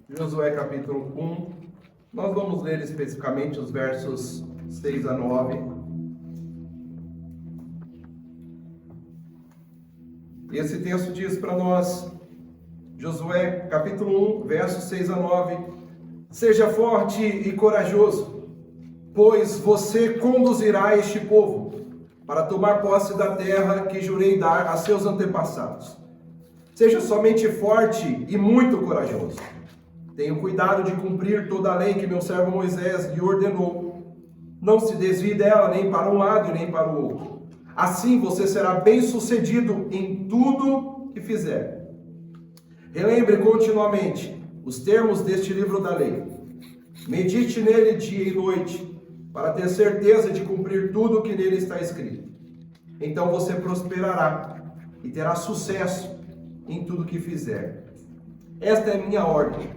Josué capítulo 1, nós vamos ler especificamente os versos 6 a 9. E esse texto diz para nós, Josué capítulo 1, versos 6 a 9: Seja forte e corajoso, pois você conduzirá este povo para tomar posse da terra que jurei dar a seus antepassados. Seja somente forte e muito corajoso. Tenha cuidado de cumprir toda a lei que meu servo Moisés lhe ordenou. Não se desvie dela nem para um lado e nem para o outro. Assim você será bem-sucedido em tudo que fizer. Relembre continuamente os termos deste livro da lei. Medite nele dia e noite, para ter certeza de cumprir tudo o que nele está escrito. Então você prosperará e terá sucesso em tudo que fizer. Esta é minha ordem.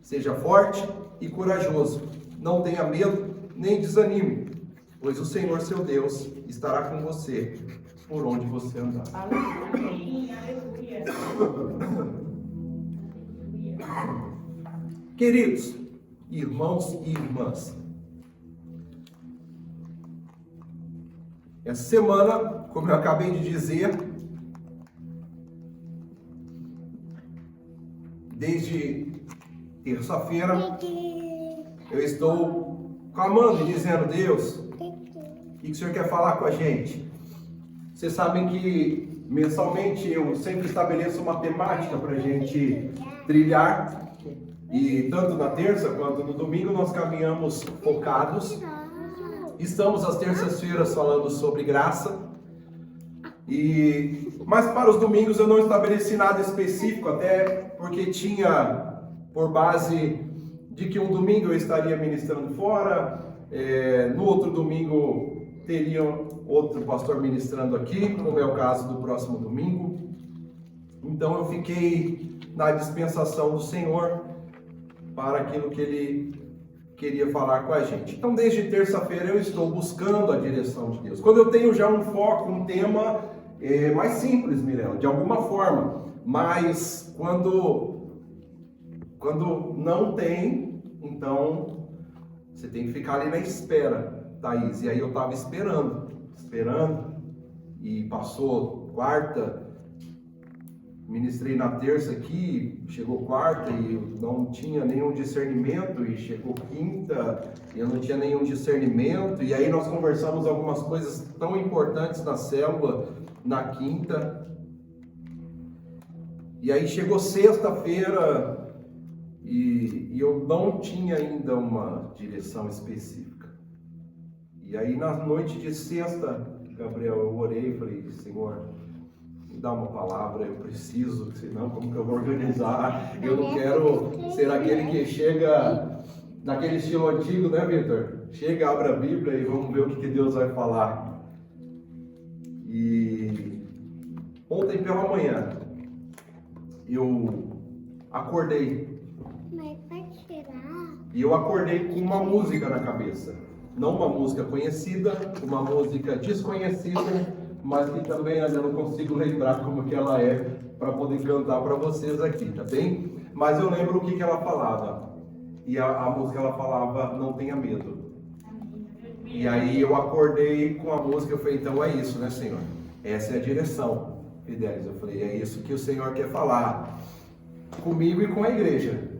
Seja forte e corajoso. Não tenha medo nem desanime, pois o Senhor seu Deus estará com você por onde você andar. Aleluia. Queridos irmãos e irmãs, essa semana, como eu acabei de dizer, desde terça-feira, eu estou clamando e dizendo: Deus, o que o Senhor quer falar com a gente? Vocês sabem que mensalmente eu sempre estabeleço uma temática para a gente trilhar, e tanto na terça quanto no domingo nós caminhamos focados. Estamos às terças-feiras falando sobre graça, mas para os domingos eu não estabeleci nada específico, até porque tinha por base de que um domingo eu estaria ministrando fora, no outro domingo teria outro pastor ministrando aqui, como é o caso do próximo domingo. Então eu fiquei na dispensação do Senhor para aquilo que Ele queria falar com a gente. Então desde terça-feira eu estou buscando a direção de Deus. Quando eu tenho já um foco, um tema mais simples, Mirella, de alguma forma, mas quando não tem, então você tem que ficar ali na espera, Thaís. E aí eu estava esperando, e passou quarta, ministrei na terça aqui, chegou quarta e eu não tinha nenhum discernimento, e chegou quinta e eu não tinha nenhum discernimento, e aí nós conversamos algumas coisas tão importantes na célula na quinta, e aí chegou sexta-feira e eu não tinha ainda uma direção específica. E aí na noite de sexta, Gabriel, eu orei e falei: Senhor, me dá uma palavra, eu preciso, senão como que eu vou organizar? Eu não quero ser aquele que chega naquele estilo antigo, né, Vitor? Chega, abre a Bíblia e vamos ver o que Deus vai falar. E ontem pela manhã eu acordei. E eu acordei com uma música na cabeça. Não uma música conhecida, uma música desconhecida, mas que também eu não consigo lembrar como que ela é para poder cantar para vocês aqui, tá bem? Mas eu lembro o que ela falava. E a música ela falava: não tenha medo. E aí eu acordei com a música, eu falei: então é isso, né, Senhor? Essa é a direção, Fidelis. Eu falei: é isso que o Senhor quer falar comigo e com a igreja.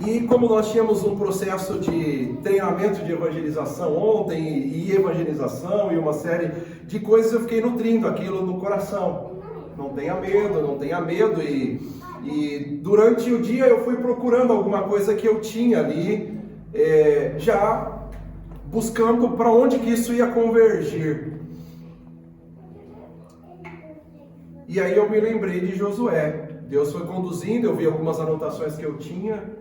E como nós tínhamos um processo de treinamento de evangelização ontem, e evangelização, e uma série de coisas, eu fiquei nutrindo aquilo no coração. Não tenha medo, não tenha medo. E durante o dia eu fui procurando alguma coisa que eu tinha ali, já buscando para onde que isso ia convergir. E aí eu me lembrei de Josué. Deus foi conduzindo, eu vi algumas anotações que eu tinha.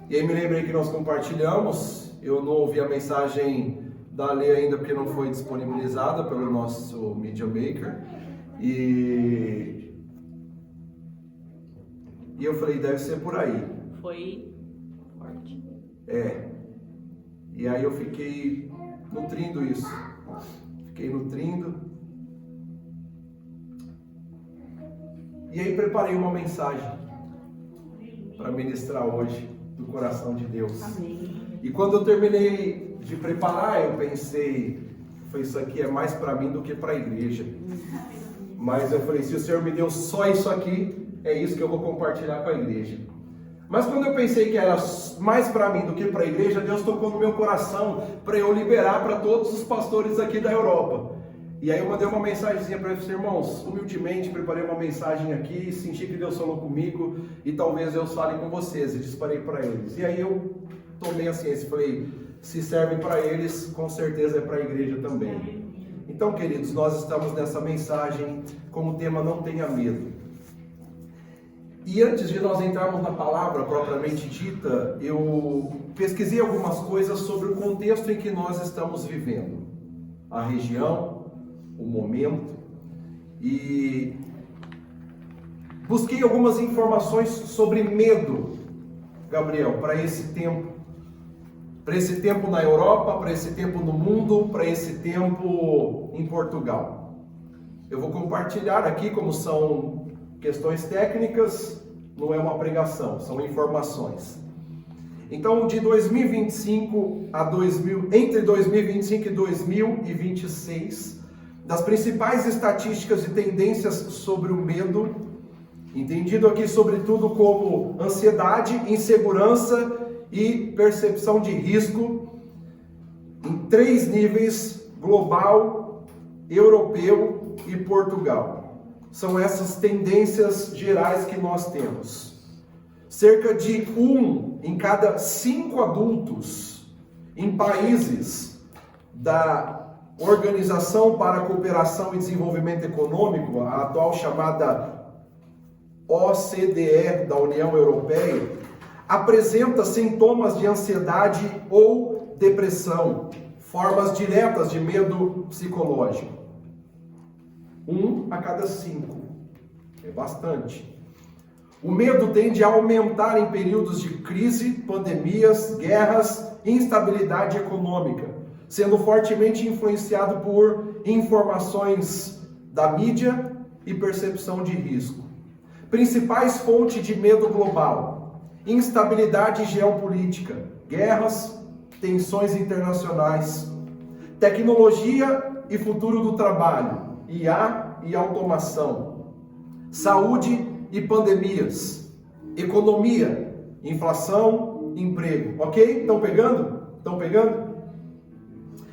E aí me lembrei que nós compartilhamos. Eu não ouvi a mensagem da Lê ainda porque não foi disponibilizada pelo nosso Media Maker. E eu falei: deve ser por aí. Foi forte. E aí eu fiquei nutrindo isso. Fiquei nutrindo. E aí preparei uma mensagem. para ministrar hoje do coração de Deus. Amém. E quando eu terminei de preparar, eu pensei, isso aqui é mais para mim do que para a igreja. Mas eu falei, se o Senhor me deu só isso aqui, é isso que eu vou compartilhar com a igreja. Mas quando eu pensei que era mais para mim do que para a igreja, Deus tocou no meu coração para eu liberar para todos os pastores aqui da Europa. E aí eu mandei uma mensagenzinha para eles, irmãos, humildemente preparei uma mensagem aqui, senti que Deus falou comigo e talvez eu fale com vocês, e disparei para eles. E aí eu tomei a ciência, falei, se serve para eles, com certeza é para a igreja também. Então, queridos, nós estamos nessa mensagem com o tema Não Tenha Medo. E antes de nós entrarmos na palavra propriamente dita, eu pesquisei algumas coisas sobre o contexto em que nós estamos vivendo. A região, o momento, e busquei algumas informações sobre medo, Gabriel, para esse tempo. Para esse tempo na Europa, para esse tempo no mundo, para esse tempo em Portugal. Eu vou compartilhar aqui, como são questões técnicas, não é uma pregação, são informações. Então, de 2025 entre 2025 e 2026, das principais estatísticas e tendências sobre o medo, entendido aqui sobretudo como ansiedade, insegurança e percepção de risco, em 3 níveis: global, europeu e Portugal. São essas tendências gerais que nós temos. Cerca de 1 em cada 5 adultos em países da Organização para a Cooperação e Desenvolvimento Econômico, a atual chamada OCDE da União Europeia, apresenta sintomas de ansiedade ou depressão, formas diretas de medo psicológico. 1 a cada 5. É bastante. O medo tende a aumentar em períodos de crise, pandemias, guerras e instabilidade econômica, sendo fortemente influenciado por informações da mídia e percepção de risco. Principais fontes de medo global: instabilidade geopolítica, guerras, tensões internacionais, tecnologia e futuro do trabalho, IA e automação, saúde e pandemias, economia, inflação, emprego. Ok? Estão pegando? Estão pegando?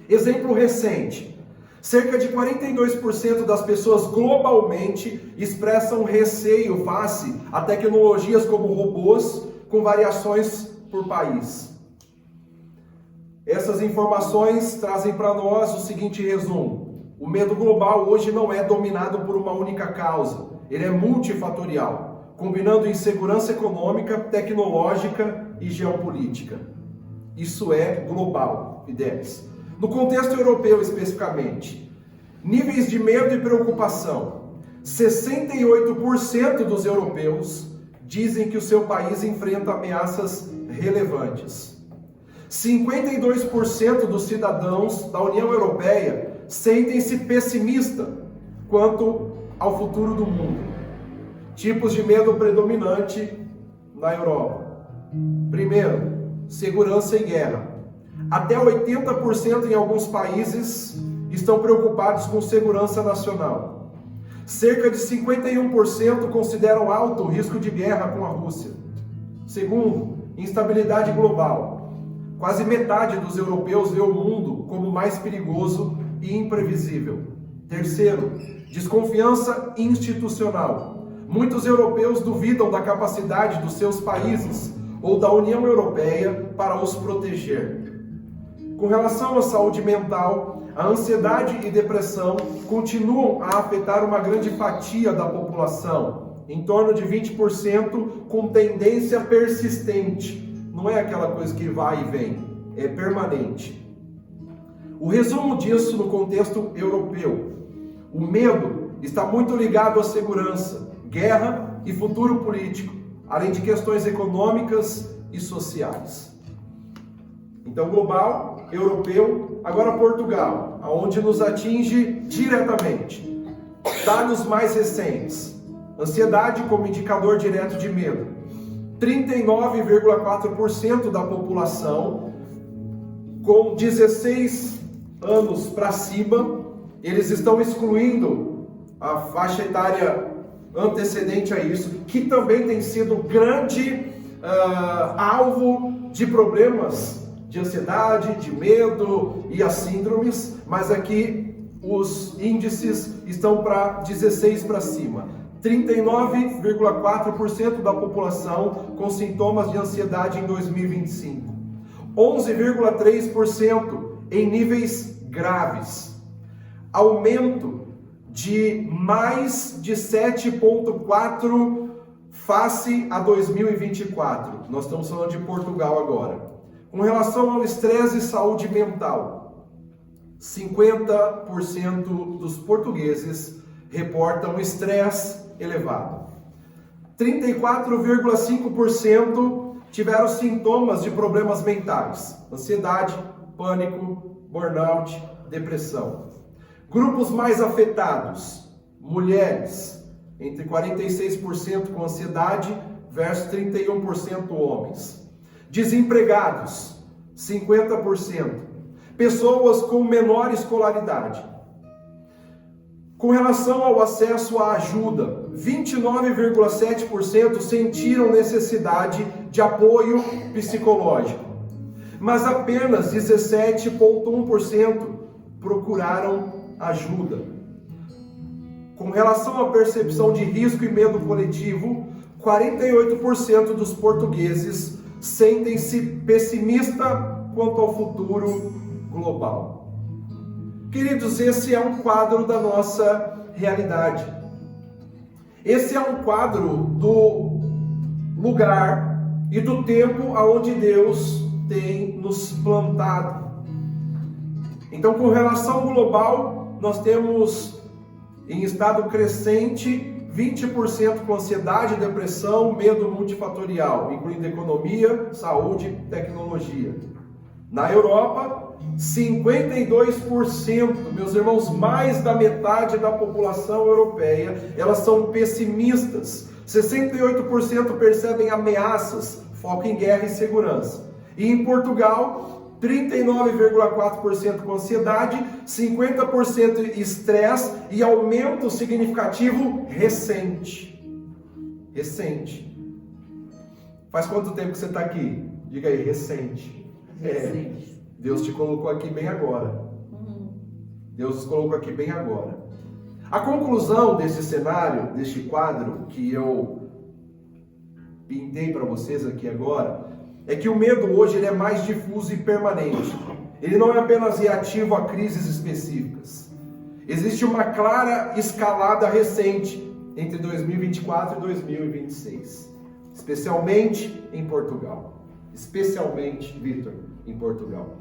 Exemplo recente: cerca de 42% das pessoas globalmente expressam receio face a tecnologias como robôs, com variações por país. Essas informações trazem para nós o seguinte resumo: o medo global hoje não é dominado por uma única causa, ele é multifatorial, combinando insegurança econômica, tecnológica e geopolítica. Isso é global, Fidelis. No contexto europeu especificamente, níveis de medo e preocupação: 68% dos europeus dizem que o seu país enfrenta ameaças relevantes. 52% dos cidadãos da União Europeia sentem-se pessimistas quanto ao futuro do mundo. Tipos de medo predominante na Europa: primeiro, segurança e guerra. Até 80% em alguns países estão preocupados com segurança nacional. Cerca de 51% consideram alto o risco de guerra com a Rússia. Segundo, instabilidade global. Quase metade dos europeus vê o mundo como mais perigoso e imprevisível. Terceiro, desconfiança institucional. Muitos europeus duvidam da capacidade dos seus países ou da União Europeia para os proteger. Com relação à saúde mental, a ansiedade e depressão continuam a afetar uma grande fatia da população, em torno de 20%, com tendência persistente. Não é aquela coisa que vai e vem, é permanente. O resumo disso no contexto europeu: o medo está muito ligado à segurança, guerra e futuro político, além de questões econômicas e sociais. Então, global, europeu, agora Portugal, aonde nos atinge diretamente. Dados mais recentes: ansiedade como indicador direto de medo. 39,4% da população com 16 anos para cima, eles estão excluindo a faixa etária antecedente a isso, que também tem sido grande alvo de problemas de ansiedade, de medo e as síndromes, mas aqui os índices estão para 16 para cima. 39,4% da população com sintomas de ansiedade em 2025. 11,3% em níveis graves. Aumento de mais de 7,4% face a 2024. Nós estamos falando de Portugal agora. Com relação ao estresse e saúde mental, 50% dos portugueses reportam estresse elevado. 34,5% tiveram sintomas de problemas mentais, ansiedade, pânico, burnout, depressão. Grupos mais afetados, mulheres, entre 46% com ansiedade versus 31% homens. Desempregados, 50%. Pessoas com menor escolaridade. Com relação ao acesso à ajuda, 29,7% sentiram necessidade de apoio psicológico, mas apenas 17,1% procuraram ajuda. Com relação à percepção de risco e medo coletivo, 48% dos portugueses sentem-se pessimistas quanto ao futuro global. Queridos, esse é um quadro da nossa realidade. Esse é um quadro do lugar e do tempo aonde Deus tem nos plantado. Então, com relação global, nós temos em estado crescente 20% com ansiedade, depressão, medo multifatorial, incluindo economia, saúde e tecnologia. Na Europa, 52%, meus irmãos, mais da metade da população europeia, elas são pessimistas. 68% percebem ameaças, foco em guerra e segurança. E em Portugal, 39,4% com ansiedade, 50% estresse e aumento significativo recente. Recente. Faz quanto tempo que você está aqui? Diga aí, recente. Deus te colocou aqui bem agora. Deus nos colocou aqui bem agora. A conclusão desse cenário, deste quadro que eu pintei para vocês aqui agora, é que o medo hoje ele é mais difuso e permanente. Ele não é apenas reativo a crises específicas. Existe uma clara escalada recente entre 2024 e 2026, especialmente em Portugal. Especialmente, Vitor, em Portugal.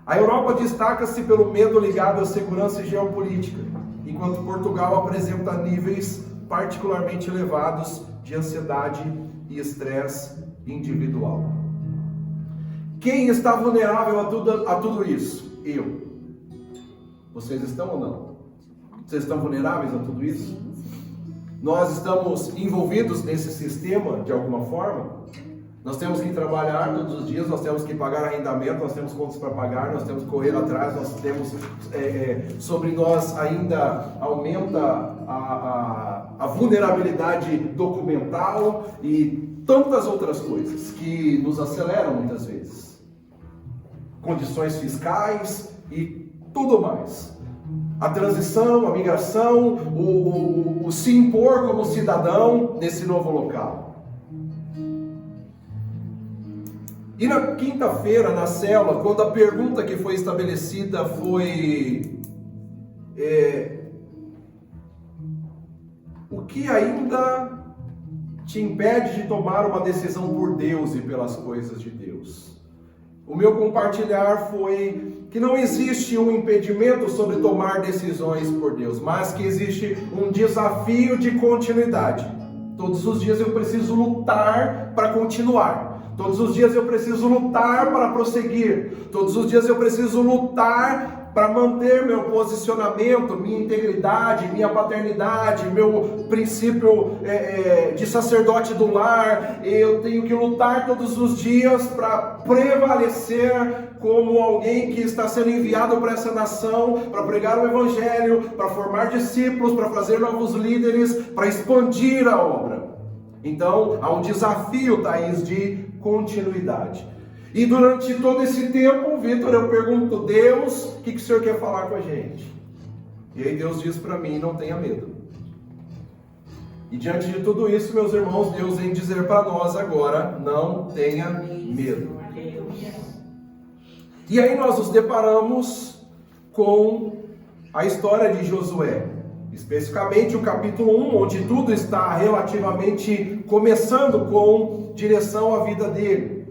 A Europa destaca-se pelo medo ligado à segurança e geopolítica, enquanto Portugal apresenta níveis particularmente elevados de ansiedade e estresse individual. Quem está vulnerável a tudo isso? Eu. Vocês estão ou não? Vocês estão vulneráveis a tudo isso? Nós estamos envolvidos nesse sistema de alguma forma? Nós temos que trabalhar todos os dias, nós temos que pagar arrendamento, nós temos contas para pagar, nós temos que correr atrás, nós temos, sobre nós ainda aumenta a vulnerabilidade documental e tantas outras coisas que nos aceleram muitas vezes. Condições fiscais e tudo mais. A transição, a migração, o se impor como cidadão nesse novo local. E na quinta-feira, na célula, quando a pergunta que foi estabelecida foi o que ainda te impede de tomar uma decisão por Deus e pelas coisas de Deus? O meu compartilhar foi que não existe um impedimento sobre tomar decisões por Deus, mas que existe um desafio de continuidade. Todos os dias eu preciso lutar para continuar. Todos os dias eu preciso lutar para prosseguir. Todos os dias eu preciso lutar para manter meu posicionamento, minha integridade, minha paternidade, meu princípio de sacerdote do lar. Eu tenho que lutar todos os dias para prevalecer como alguém que está sendo enviado para essa nação, para pregar o evangelho, para formar discípulos, para fazer novos líderes, para expandir a obra. Então, há um desafio, Thaís, de continuidade. E durante todo esse tempo, Vitor, eu pergunto, Deus, o que o Senhor quer falar com a gente? E aí Deus diz para mim, não tenha medo. E diante de tudo isso, meus irmãos, Deus vem dizer para nós agora, não tenha medo. E aí nós nos deparamos com a história de Josué. Especificamente o capítulo 1, onde tudo está relativamente começando com direção à vida dele.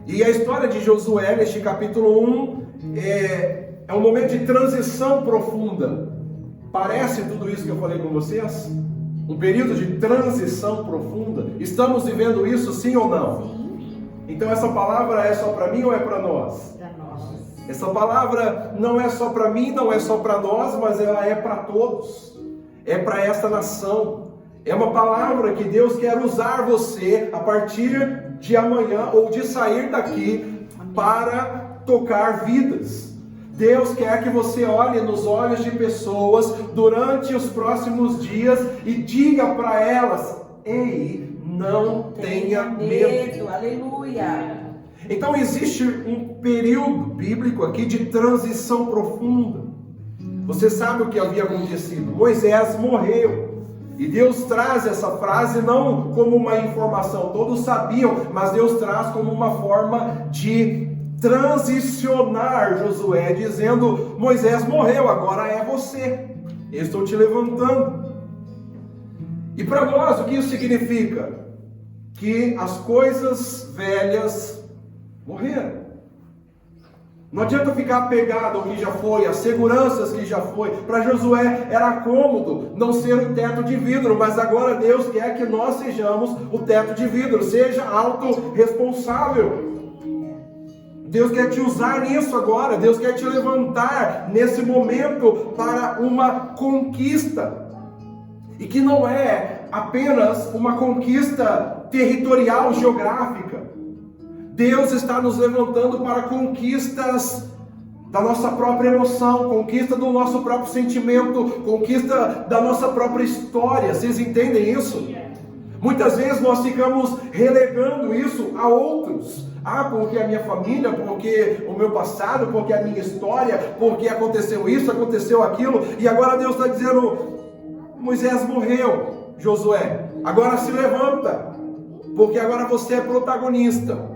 E a história de Josué, neste capítulo 1, é um momento de transição profunda. Parece tudo isso que eu falei com vocês? Um período de transição profunda. Estamos vivendo isso, sim ou não? Sim. Então essa palavra é só para mim ou é para nós? Para nós. Essa palavra não é só para mim, não é só para nós, mas ela é para todos. É para esta nação. É uma palavra que Deus quer usar você a partir de amanhã ou de sair daqui para tocar vidas. Deus quer que você olhe nos olhos de pessoas durante os próximos dias e diga para elas: ei, não tenha medo. Aleluia. Então existe um período bíblico aqui de transição profunda. Você sabe o que havia acontecido? Moisés morreu. E Deus traz essa frase não como uma informação, todos sabiam, mas Deus traz como uma forma de transicionar Josué, dizendo: Moisés morreu, agora é você, eu estou te levantando. E para nós, o que isso significa? Que as coisas velhas morreram. Não adianta ficar apegado ao que já foi, às seguranças que já foi. Para Josué era cômodo não ser um teto de vidro, mas agora Deus quer que nós sejamos o teto de vidro. Seja autorresponsável. Deus quer te usar nisso agora. Deus quer te levantar nesse momento para uma conquista. E que não é apenas uma conquista territorial, geográfica. Deus está nos levantando para conquistas da nossa própria emoção, conquista do nosso próprio sentimento, conquista da nossa própria história. Vocês entendem isso? Muitas vezes nós ficamos relegando isso a outros. Porque a minha família, porque o meu passado, porque a minha história, porque aconteceu isso, aconteceu aquilo. E agora Deus está dizendo: Moisés morreu, Josué, agora se levanta, porque agora você é protagonista.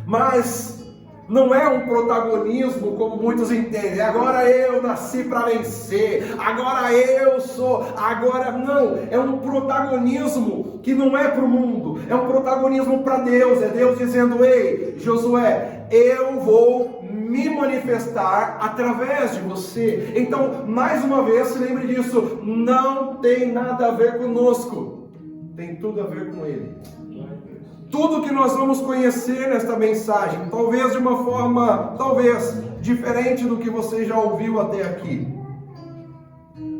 Mas não é um protagonismo como muitos entendem. Agora eu nasci para vencer. Agora eu sou. Agora não. É um protagonismo que não é para o mundo. É um protagonismo para Deus. É Deus dizendo: ei, Josué, eu vou me manifestar através de você. Então, mais uma vez, se lembre disso. Não tem nada a ver conosco. Tem tudo a ver com Ele. Tudo que nós vamos conhecer nesta mensagem, talvez de uma forma, diferente do que você já ouviu até aqui.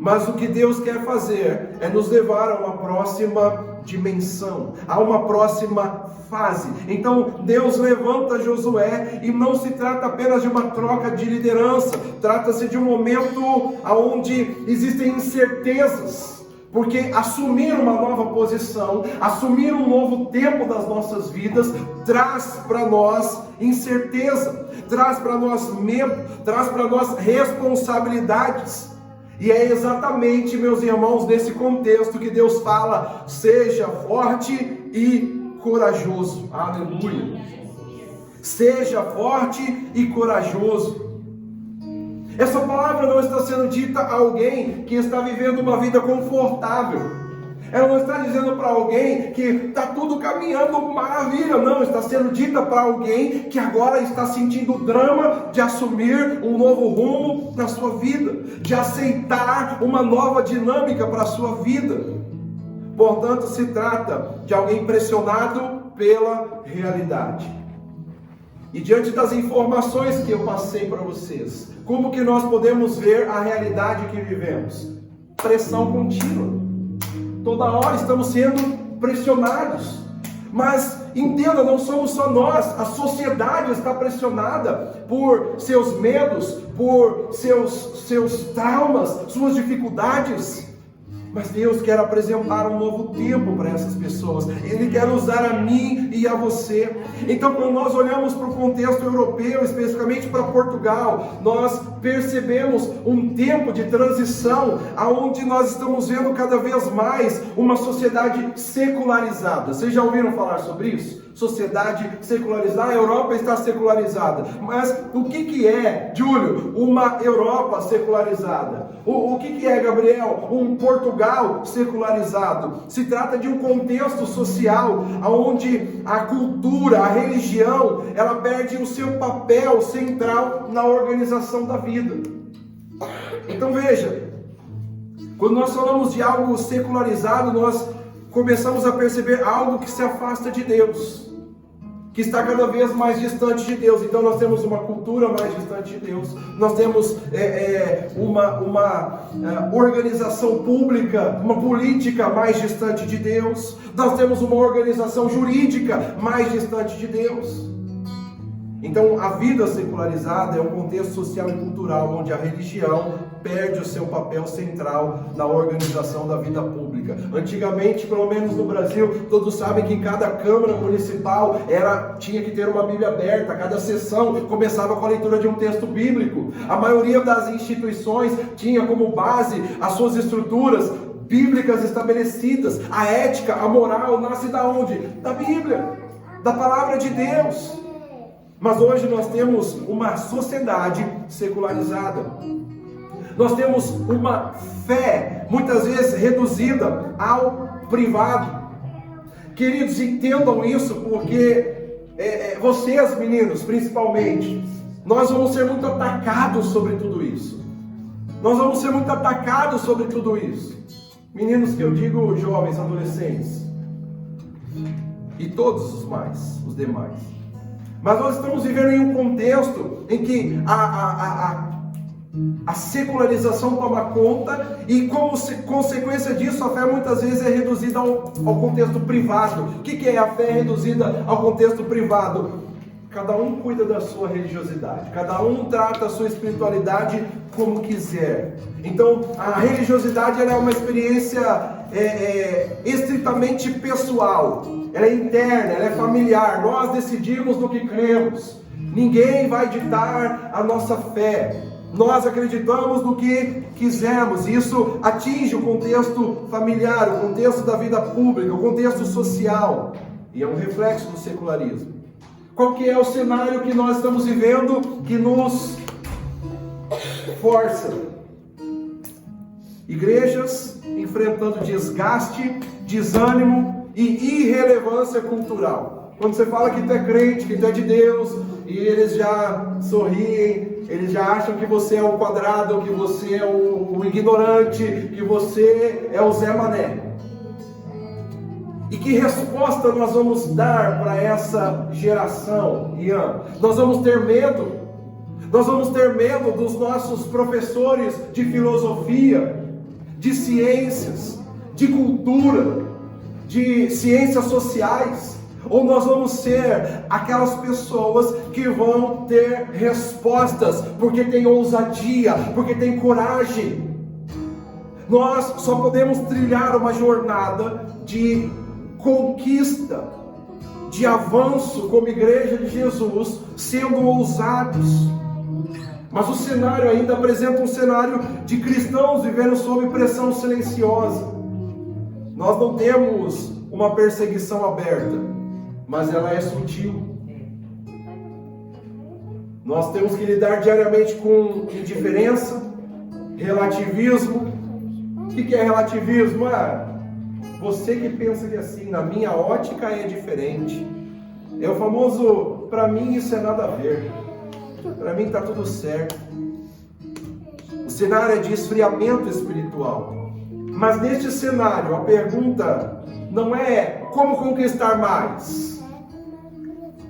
Mas o que Deus quer fazer é nos levar a uma próxima dimensão, a uma próxima fase. Então Deus levanta Josué e não se trata apenas de uma troca de liderança, trata-se de um momento onde existem incertezas. Porque assumir uma nova posição, assumir um novo tempo das nossas vidas, traz para nós incerteza, traz para nós medo, traz para nós responsabilidades. E é exatamente, meus irmãos, nesse contexto que Deus fala: seja forte e corajoso. Aleluia! Seja forte e corajoso. Essa palavra não está sendo dita a alguém que está vivendo uma vida confortável. Ela não está dizendo para alguém que está tudo caminhando maravilha. Não, está sendo dita para alguém que agora está sentindo o drama de assumir um novo rumo na sua vida, de aceitar uma nova dinâmica para a sua vida. Portanto, se trata de alguém pressionado pela realidade. E diante das informações que eu passei para vocês, como que nós podemos ver a realidade que vivemos? Pressão contínua. Toda hora estamos sendo pressionados. Mas entenda, não somos só nós, a sociedade está pressionada por seus medos, por seus traumas, suas dificuldades. Mas Deus quer apresentar um novo tempo para essas pessoas. Ele quer usar a mim e a você. Então, quando nós olhamos para o contexto europeu, especificamente para Portugal, nós percebemos um tempo de transição, onde nós estamos vendo cada vez mais uma sociedade secularizada. Vocês já ouviram falar sobre isso? Sociedade secularizada, a Europa está secularizada. Mas o que é, Júlio, uma Europa secularizada? O que é, Gabriel, um Portugal secularizado? Se trata de um contexto social onde a cultura, a religião, ela perde o seu papel central na organização da vida. Então veja, quando nós falamos de algo secularizado, nós começamos a perceber algo que se afasta de Deus, que está cada vez mais distante de Deus. Então nós temos uma cultura mais distante de Deus, nós temos uma organização pública, uma política mais distante de Deus, nós temos uma organização jurídica mais distante de Deus. Então a vida secularizada é um contexto social e cultural onde a religião perde o seu papel central na organização da vida pública. Antigamente, pelo menos no Brasil, todos sabem que em cada Câmara Municipal tinha que ter uma Bíblia aberta, cada sessão começava com a leitura de um texto bíblico. A maioria das instituições tinha como base as suas estruturas bíblicas estabelecidas. A ética, a moral nasce da onde? Da Bíblia, da Palavra de Deus. Mas hoje nós temos uma sociedade secularizada. Nós temos uma fé, muitas vezes reduzida ao privado. Queridos, entendam isso, porque vocês, meninos, principalmente, nós vamos ser muito atacados sobre tudo isso. Nós vamos ser muito atacados sobre tudo isso. Meninos que eu digo jovens, adolescentes. E todos os demais. Mas nós estamos vivendo em um contexto em que a secularização toma conta e, como consequência disso, a fé muitas vezes é reduzida ao contexto privado. O que é a fé reduzida ao contexto privado? Cada um cuida da sua religiosidade, cada um trata a sua espiritualidade como quiser. Então, a religiosidade ela é uma experiência estritamente pessoal, ela é interna, ela é familiar. Nós decidimos no que cremos, ninguém vai ditar a nossa fé. Nós acreditamos no que quisermos. Isso atinge o contexto familiar, o contexto da vida pública, o contexto social, e é um reflexo do secularismo. Qual que é o cenário que nós estamos vivendo que nos força? Igrejas enfrentando desgaste, desânimo e irrelevância cultural. Quando você fala que tu é crente, que tu é de Deus, e eles já sorriem, eles já acham que você é o quadrado, que você é o ignorante, que você é o Zé Mané. E que resposta nós vamos dar para essa geração, Ian? Nós vamos ter medo? Nós vamos ter medo dos nossos professores de filosofia, de ciências, de cultura, de ciências sociais? Ou nós vamos ser aquelas pessoas que vão ter respostas, porque tem ousadia, porque tem coragem? Nós só podemos trilhar uma jornada de conquista, de avanço como igreja de Jesus, sendo ousados. Mas o cenário ainda apresenta um cenário de cristãos vivendo sob pressão silenciosa. Nós não temos uma perseguição aberta, mas ela é sutil. Nós temos que lidar diariamente com indiferença, relativismo. O que é relativismo? Você que pensa que assim, na minha ótica é diferente. É o famoso, para mim isso é nada a ver. Para mim está tudo certo. O cenário é de esfriamento espiritual. Mas neste cenário, a pergunta não é como conquistar mais.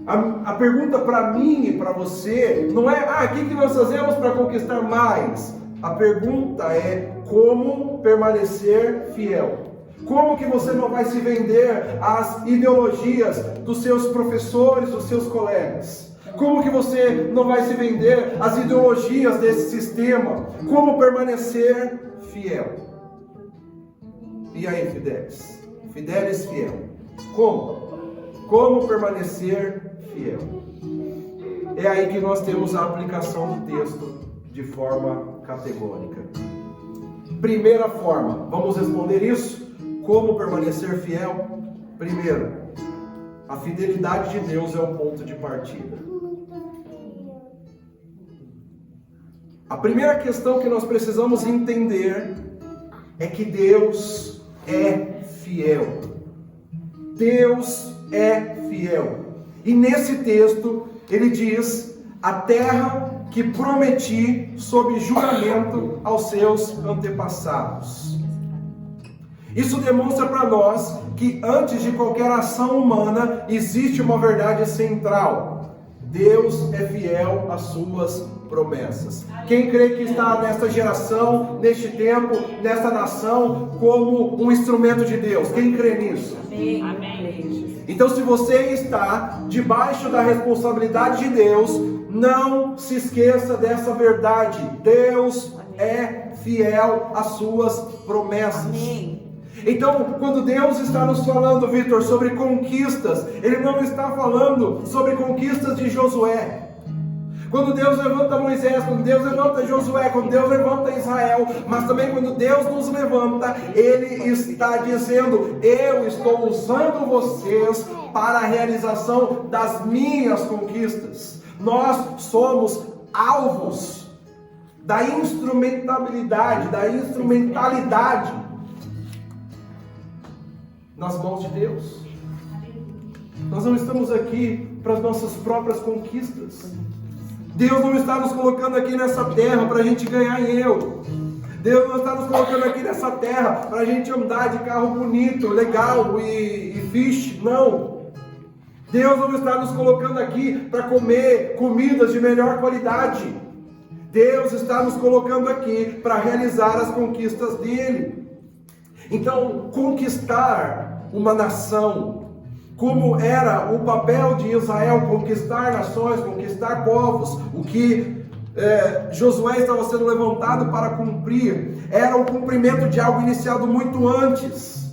A pergunta para mim e para você não é, o que nós fazemos para conquistar mais? A pergunta é como permanecer fiel. Como que você não vai se vender às ideologias dos seus professores, dos seus colegas? Como que você não vai se vender às ideologias desse sistema? Como permanecer fiel? E aí, Fidelis? Fidelis fiel. Como? Como permanecer fiel? É aí que nós temos a aplicação do texto de forma categórica. Primeira forma, vamos responder isso? Como permanecer fiel? Primeiro, a fidelidade de Deus é o ponto de partida. A primeira questão que nós precisamos entender é que Deus é fiel. Deus é fiel. E nesse texto, ele diz: a terra que prometi sob juramento aos seus antepassados. Isso demonstra para nós que antes de qualquer ação humana, existe uma verdade central: Deus é fiel às suas promessas. Quem crê que está nesta geração, neste tempo, nesta nação, como um instrumento de Deus? Quem crê nisso? Amém. Então, se você está debaixo da responsabilidade de Deus, não se esqueça dessa verdade: Deus é fiel às suas promessas. Amém. Então, quando Deus está nos falando, Vitor, sobre conquistas, Ele não está falando sobre conquistas de Josué. Quando Deus levanta Moisés, quando Deus levanta Josué, quando Deus levanta Israel, mas também quando Deus nos levanta, Ele está dizendo: eu estou usando vocês para a realização das minhas conquistas. Nós somos alvos da instrumentalidade nas mãos de Deus. Nós não estamos aqui para as nossas próprias conquistas. Deus não está nos colocando aqui nessa terra para a gente ganhar em euro. Deus não está nos colocando aqui nessa terra para a gente andar de carro bonito, legal e fish. Não. Deus não está nos colocando aqui para comer comidas de melhor qualidade. Deus está nos colocando aqui para realizar as conquistas dele. Então, conquistar uma nação, como era o papel de Israel, conquistar nações, conquistar povos, o que Josué estava sendo levantado para cumprir, era o cumprimento de algo iniciado muito antes.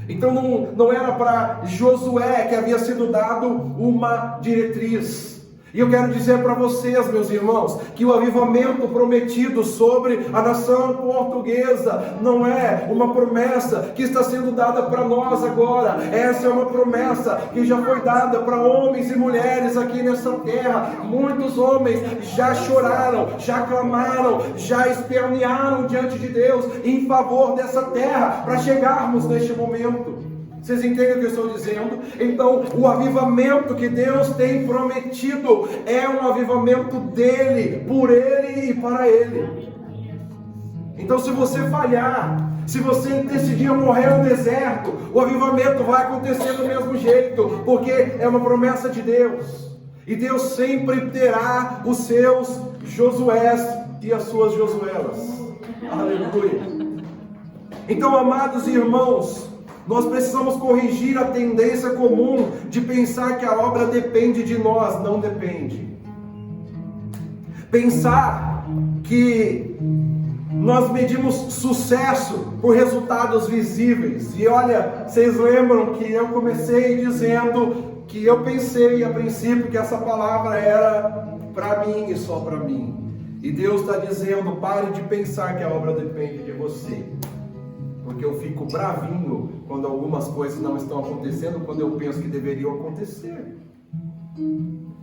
Então não era para Josué que havia sido dado uma diretriz. E eu quero dizer para vocês, meus irmãos, que o avivamento prometido sobre a nação portuguesa não é uma promessa que está sendo dada para nós agora. Essa é uma promessa que já foi dada para homens e mulheres aqui nessa terra. Muitos homens já choraram, já clamaram, já espernearam diante de Deus em favor dessa terra para chegarmos neste momento. Vocês entendem o que eu estou dizendo? Então, o avivamento que Deus tem prometido é um avivamento dele, por ele e para ele. Então, se você falhar, se você decidir morrer no deserto, o avivamento vai acontecer do mesmo jeito, porque é uma promessa de Deus. E Deus sempre terá os seus Josués e as suas Josuelas. Aleluia. Então, amados irmãos, nós precisamos corrigir a tendência comum de pensar que a obra depende de nós. Não depende. Pensar que nós medimos sucesso por resultados visíveis. E olha, vocês lembram que eu comecei dizendo que eu pensei a princípio que essa palavra era para mim e só para mim. E Deus está dizendo: pare de pensar que a obra depende de você. Porque eu fico bravinho quando algumas coisas não estão acontecendo, quando eu penso que deveriam acontecer.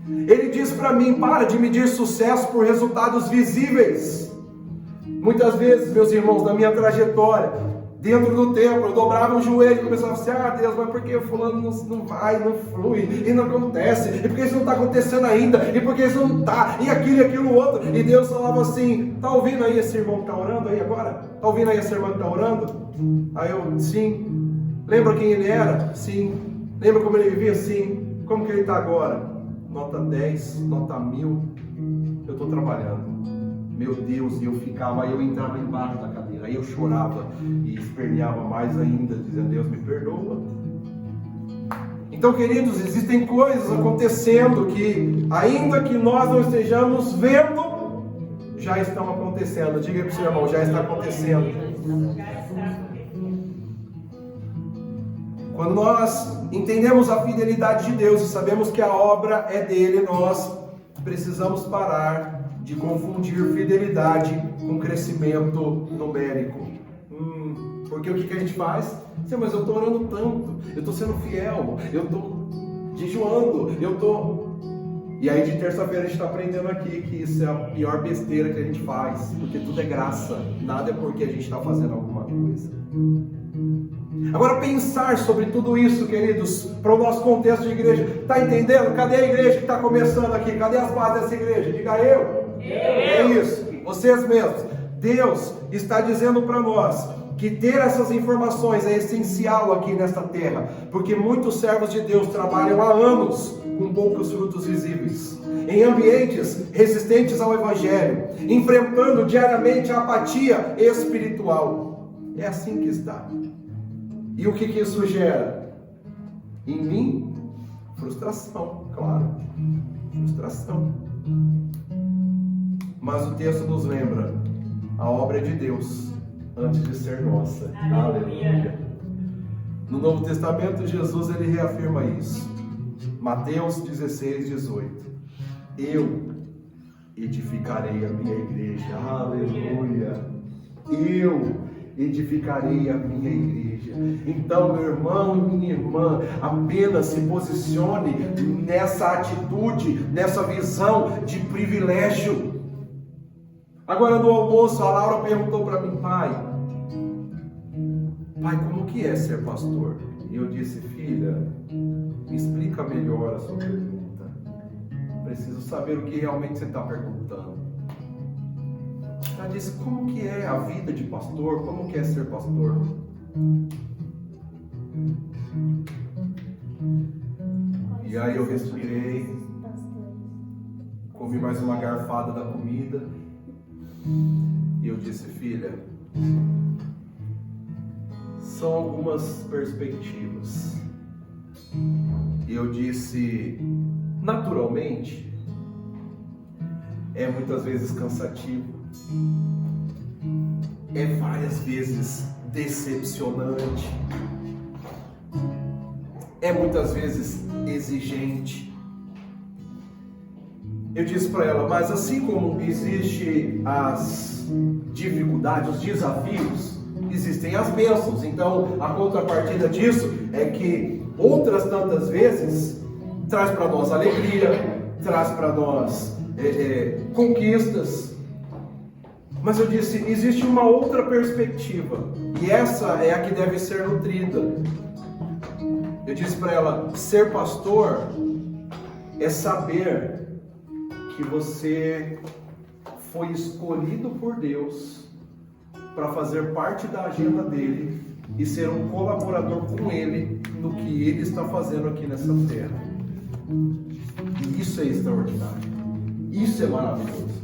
Ele diz para mim: para de medir sucesso por resultados visíveis. Muitas vezes, meus irmãos, na minha trajetória, dentro do templo, eu dobrava o joelho e começava assim: Deus, mas por que o fulano não vai, não flui, e não acontece, e por que isso não está acontecendo ainda, e por que isso não está, e aquilo e aquilo outro. E Deus falava assim: está ouvindo aí esse irmão que está orando aí agora? Está ouvindo aí essa irmã que está orando? Aí eu: sim. Lembra quem ele era? Sim. Lembra como ele vivia? Sim. Como que ele está agora? Nota 10, nota 1000. Eu estou trabalhando. Meu Deus, e eu ficava, aí eu entrava embaixo da cadeira, aí eu chorava e esperneava mais ainda, dizendo: Deus, me perdoa. Então, queridos, existem coisas acontecendo que, ainda que nós não estejamos vendo, já estão acontecendo. Diga para o seu irmão: já está acontecendo. Quando nós entendemos a fidelidade de Deus e sabemos que a obra é dele, nós precisamos parar de confundir fidelidade com crescimento numérico. Porque o que a gente faz? Mas eu estou orando tanto, eu estou sendo fiel, eu estou jejuando, eu estou... E aí de terça-feira a gente está aprendendo aqui que isso é a pior besteira que a gente faz, porque tudo é graça, nada é porque a gente está fazendo alguma coisa. Agora, pensar sobre tudo isso, queridos, para o nosso contexto de igreja. Está entendendo? Cadê a igreja que está começando aqui? Cadê as bases dessa igreja? Diga eu. É isso, vocês mesmos. Deus está dizendo para nós que ter essas informações é essencial aqui nesta terra, porque muitos servos de Deus trabalham há anos com poucos frutos visíveis, em ambientes resistentes ao Evangelho, enfrentando diariamente a apatia espiritual. É assim que está. E o que isso gera? Em mim, frustração, claro, frustração. Mas o texto nos lembra: a obra é de Deus antes de ser nossa. Aleluia. No Novo Testamento, Jesus ele reafirma isso. Mateus 16, 18. Eu edificarei a minha igreja. Aleluia. Eu edificarei a minha igreja. Então, meu irmão e minha irmã, apenas se posicione nessa atitude, nessa visão de privilégio. Agora no almoço, a Laura perguntou para mim: pai, como que é ser pastor? E eu disse: filha, me explica melhor a sua pergunta. Preciso saber o que realmente você está perguntando. Ela disse: como que é a vida de pastor? Como que é ser pastor? E aí eu respirei, comi mais uma garfada da comida e eu disse: filha, são algumas perspectivas. E eu disse: naturalmente, é muitas vezes cansativo, é várias vezes decepcionante, é muitas vezes exigente. Eu disse para ela: mas assim como existe as dificuldades, os desafios, existem as bênçãos. Então a contrapartida disso é que outras tantas vezes traz para nós alegria, traz para nós conquistas. Mas eu disse: existe uma outra perspectiva, e essa é a que deve ser nutrida. Eu disse para ela: ser pastor é saber que você foi escolhido por Deus para fazer parte da agenda dele e ser um colaborador com ele no que ele está fazendo aqui nessa terra. E isso é extraordinário, isso é maravilhoso.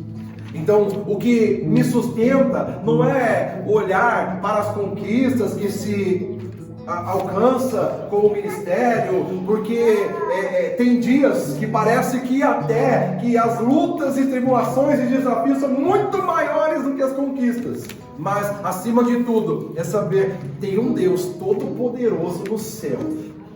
Então, o que me sustenta não é olhar para as conquistas que se alcança com o ministério, porque tem dias que parece que até que as lutas e tribulações e desafios são muito maiores do que as conquistas. Mas, acima de tudo, é saber que tem um Deus todo-poderoso no céu,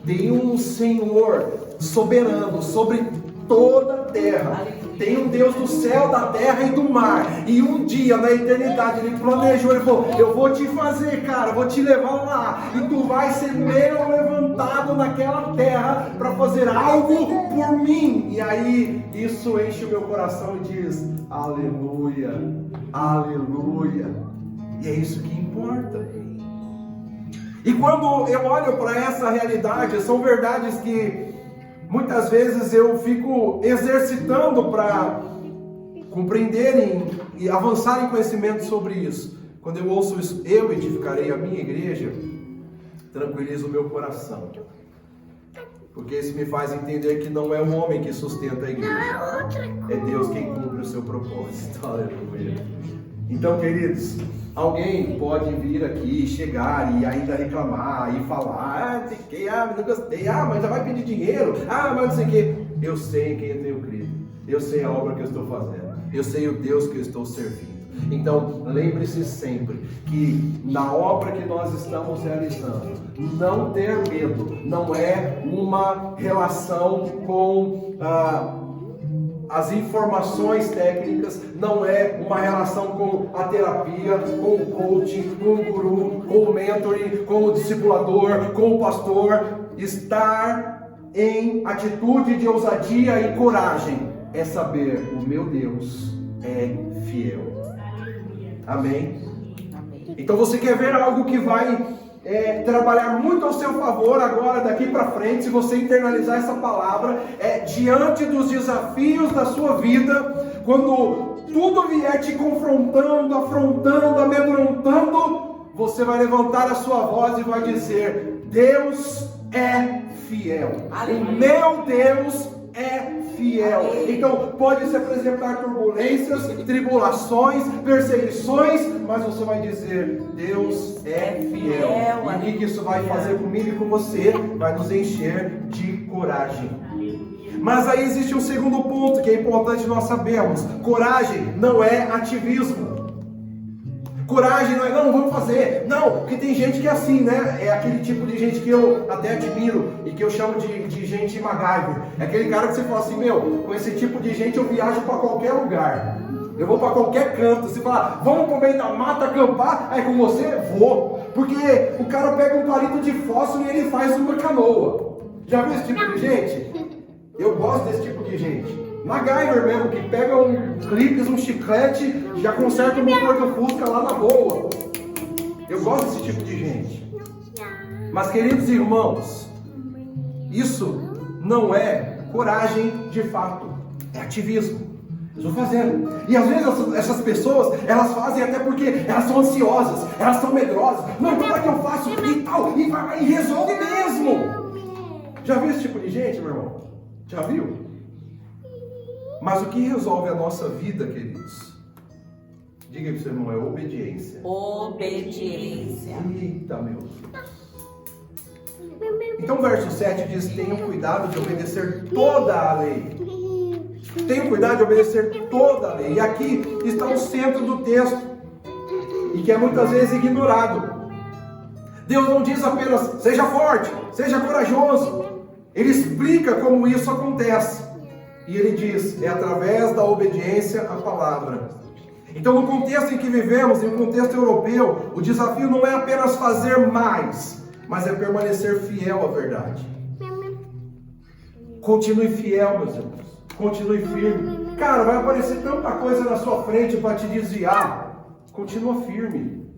tem um Senhor soberano sobre toda a terra, tem um Deus do céu, da terra e do mar, e um dia na eternidade ele planejou, ele falou: eu vou te fazer, cara, vou te levar lá, e tu vai ser meu levantado naquela terra para fazer algo por mim. E aí isso enche o meu coração e diz: aleluia, aleluia. E é isso que importa. E quando eu olho para essa realidade, são verdades que muitas vezes eu fico exercitando para compreenderem e avançar em conhecimento sobre isso. Quando eu ouço isso: eu edificarei a minha igreja, tranquiliza o meu coração. Porque isso me faz entender que não é o homem que sustenta a igreja, é Deus quem cumpre o seu propósito. Aleluia. Então, queridos, alguém pode vir aqui, chegar e ainda reclamar e falar: não gostei, mas já vai pedir dinheiro, mas não sei o que. Eu sei em quem eu tenho crido, eu sei a obra que eu estou fazendo, eu sei o Deus que eu estou servindo. Então, lembre-se sempre que na obra que nós estamos realizando, não ter medo não é uma relação com as informações técnicas, não é uma relação com a terapia, com o coaching, com o guru, com o mentoring, com o discipulador, com o pastor. Estar em atitude de ousadia e coragem é saber: o meu Deus é fiel. Amém? Então você quer ver algo que vai trabalhar muito ao seu favor agora, daqui para frente, se você internalizar essa palavra, diante dos desafios da sua vida, quando tudo vier te confrontando, afrontando, amedrontando, você vai levantar a sua voz e vai dizer: Deus é fiel. O meu Deus é fiel. Então pode se apresentar turbulências, tribulações, perseguições, mas você vai dizer: Deus é fiel. E o que isso vai fazer comigo e com você? Vai nos encher de coragem. Mas aí existe um segundo ponto que é importante nós sabermos: coragem não é ativismo. Coragem não é, não, vamos fazer. Não, porque tem gente que é assim, né? É aquele tipo de gente que eu até admiro e que eu chamo de gente MacGyver. É aquele cara que você fala assim: meu, com esse tipo de gente eu viajo para qualquer lugar. Eu vou para qualquer canto. Você fala: vamos pro meio da mata acampar? Aí com você, vou. Porque o cara pega um palito de fósforo e ele faz uma canoa. Já viu esse tipo de gente? Eu gosto desse tipo de gente. MacGyver mesmo, que pega um clipes, um chiclete, já conserta o motor do Fusca lá na boa. Eu gosto desse tipo de gente. Mas, queridos irmãos, isso não é coragem de fato, é ativismo. Eu estou fazendo. E às vezes essas pessoas, elas fazem até porque elas são ansiosas, elas são medrosas. Não, como é que eu faço? E tal, e vai e resolve mesmo. Já viu esse tipo de gente, meu irmão? Já viu? Mas o que resolve a nossa vida, queridos? Diga aí para o seu irmão: é obediência. Obediência. Eita, meu Deus. Então o verso 7 diz: tenham cuidado de obedecer toda a lei. Tenham cuidado de obedecer toda a lei. E aqui está o centro do texto, e que é muitas vezes ignorado. Deus não diz apenas: seja forte, seja corajoso. Ele explica como isso acontece. E ele diz: é através da obediência à palavra. Então, no contexto em que vivemos, em um contexto europeu, o desafio não é apenas fazer mais, mas é permanecer fiel à verdade. Continue fiel, meus irmãos. Continue firme. Cara, vai aparecer tanta coisa na sua frente para te desviar. Continua firme.